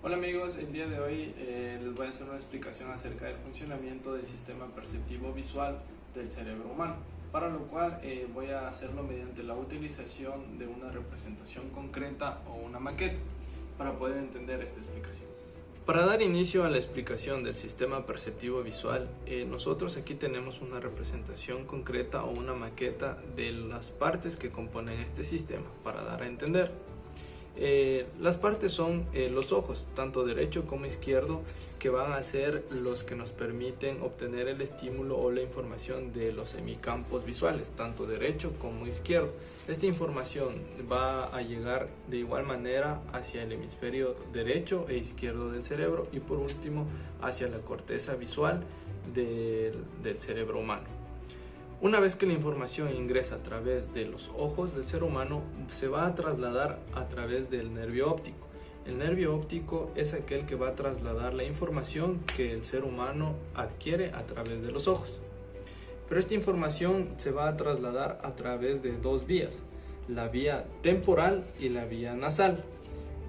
Hola amigos, el día de hoy les voy a hacer una explicación acerca del funcionamiento del sistema perceptivo visual del cerebro humano, para lo cual voy a hacerlo mediante la utilización de una representación concreta o una maqueta para poder entender esta explicación. Para dar inicio a la explicación del sistema perceptivo visual, nosotros aquí tenemos una representación concreta o una maqueta de las partes que componen este sistema para dar a entender. Las partes son los ojos, tanto derecho como izquierdo, que van a ser los que nos permiten obtener el estímulo o la información de los hemicampos visuales, tanto derecho como izquierdo. Esta información va a llegar de igual manera hacia el hemisferio derecho e izquierdo del cerebro y por último hacia la corteza visual del cerebro humano. Una vez que la información ingresa a través de los ojos del ser humano, se va a trasladar a través del nervio óptico. El nervio óptico es aquel que va a trasladar la información que el ser humano adquiere a través de los ojos. Pero esta información se va a trasladar a través de dos vías, la vía temporal y la vía nasal.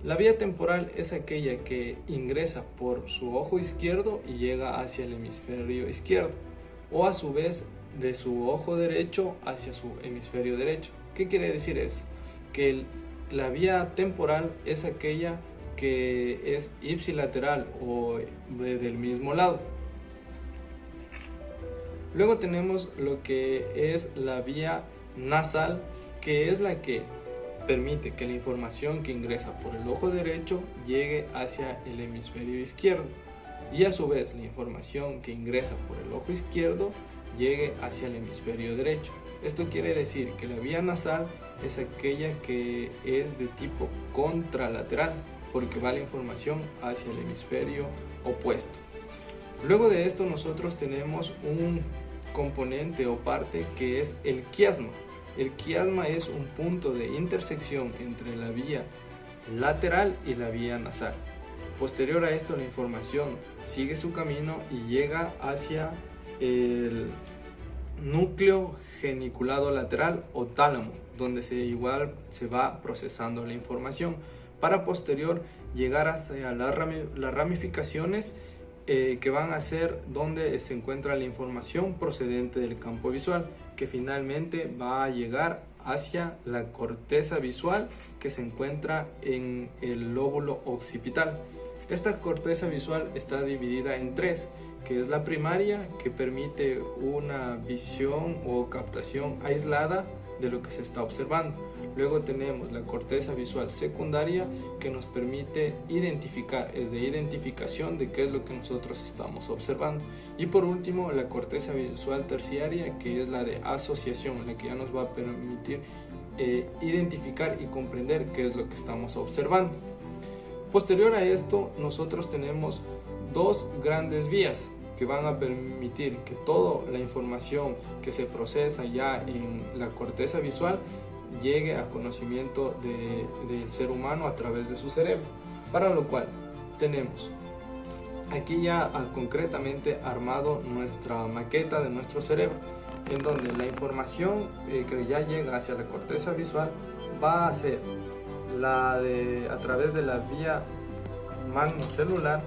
La vía temporal es aquella que ingresa por su ojo izquierdo y llega hacia el hemisferio izquierdo, o a su vez de su ojo derecho hacia su hemisferio derecho. ¿Qué quiere decir eso? Que la vía temporal es aquella que es ipsilateral o del mismo lado. Luego tenemos lo que es la vía nasal, que es la que permite que la información que ingresa por el ojo derecho llegue hacia el hemisferio izquierdo y a su vez la información que ingresa por el ojo izquierdo llegue hacia el hemisferio derecho. Esto quiere decir que la vía nasal es aquella que es de tipo contralateral, porque va la información hacia el hemisferio opuesto. Luego de esto nosotros tenemos un componente o parte que es el quiasma. El quiasma es un punto de intersección entre la vía lateral y la vía nasal. Posterior a esto la información sigue su camino y llega hacia el núcleo geniculado lateral o tálamo, donde se va procesando la información para posterior llegar hacia las ramificaciones que van a ser donde se encuentra la información procedente del campo visual, que finalmente va a llegar hacia la corteza visual que se encuentra en el lóbulo occipital. Esta corteza visual está dividida en tres, que es la primaria, que permite una visión o captación aislada de lo que se está observando. Luego tenemos la corteza visual secundaria, que nos permite identificar, es de identificación de qué es lo que nosotros estamos observando. Y por último, la corteza visual terciaria, que es la de asociación, la que ya nos va a permitir identificar y comprender qué es lo que estamos observando. Posterior a esto, nosotros tenemos dos grandes vías que van a permitir que toda la información que se procesa ya en la corteza visual llegue a conocimiento del ser humano a través de su cerebro, para lo cual tenemos aquí ya concretamente armado nuestra maqueta de nuestro cerebro, en donde la información que ya llega hacia la corteza visual va a ser a través de la vía magnocelular,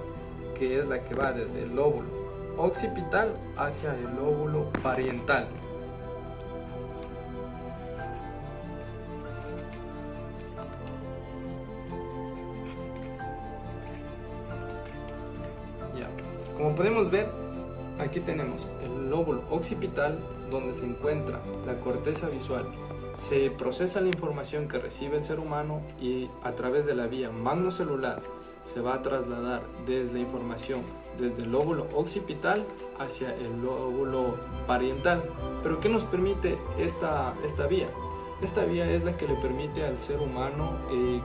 que es la que va desde el lóbulo occipital hacia el lóbulo parietal. Como podemos ver, aquí tenemos el lóbulo occipital, donde se encuentra la corteza visual. Se procesa la información que recibe el ser humano y a través de la vía magnocelular se va a trasladar desde la información desde el lóbulo occipital hacia el lóbulo parietal. ¿Pero qué nos permite esta vía? Esta vía es la que le permite al ser humano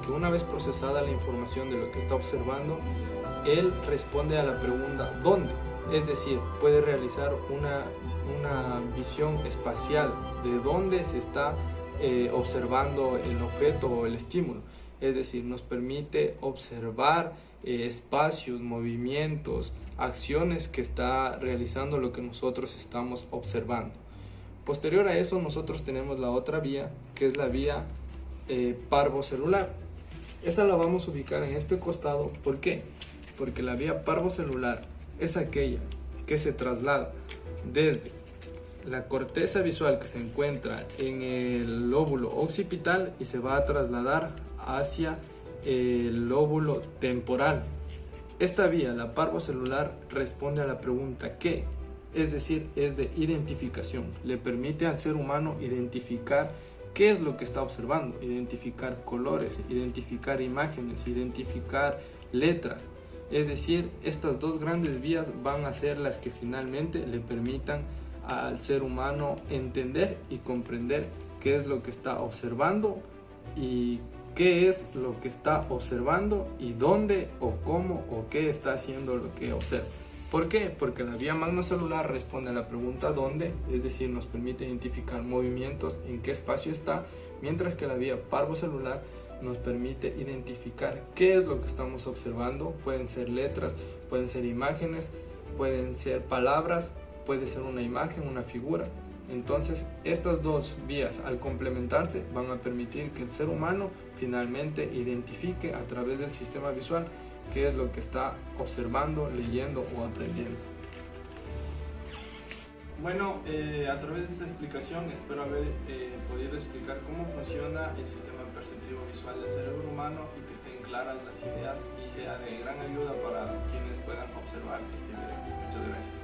que una vez procesada la información de lo que está observando, él responde a la pregunta ¿dónde? Es decir, puede realizar una visión espacial de dónde se está observando el objeto o el estímulo. Es decir, nos permite observar espacios, movimientos, acciones que está realizando lo que nosotros estamos observando. Posterior a eso nosotros tenemos la otra vía, que es la vía parvocelular. Esta la vamos a ubicar en este costado. ¿Por qué? Porque la vía parvocelular es aquella que se traslada desde la corteza visual que se encuentra en el lóbulo occipital y se va a trasladar hacia el lóbulo temporal. Esta vía, la parvocelular, responde a la pregunta ¿qué? Es decir, es de identificación. Le permite al ser humano identificar qué es lo que está observando, identificar colores, identificar imágenes, identificar letras. Es decir, estas dos grandes vías van a ser las que finalmente le permitan al ser humano entender y comprender qué es lo que está observando y qué es lo que está observando y dónde o cómo o qué está haciendo lo que observa. ¿Por qué? Porque la vía magnocelular responde a la pregunta ¿dónde? Es decir, nos permite identificar movimientos, en qué espacio está, mientras que la vía parvocelular nos permite identificar qué es lo que estamos observando. Pueden ser letras, pueden ser imágenes, pueden ser palabras, puede ser una imagen, una figura. Entonces, estas dos vías al complementarse van a permitir que el ser humano finalmente identifique a través del sistema visual qué es lo que está observando, leyendo o aprendiendo. Bueno, a través de esta explicación espero haber podido explicar cómo funciona el sistema perceptivo visual del cerebro humano y que estén claras las ideas y sea de gran ayuda para quienes puedan observar este video. Muchas gracias.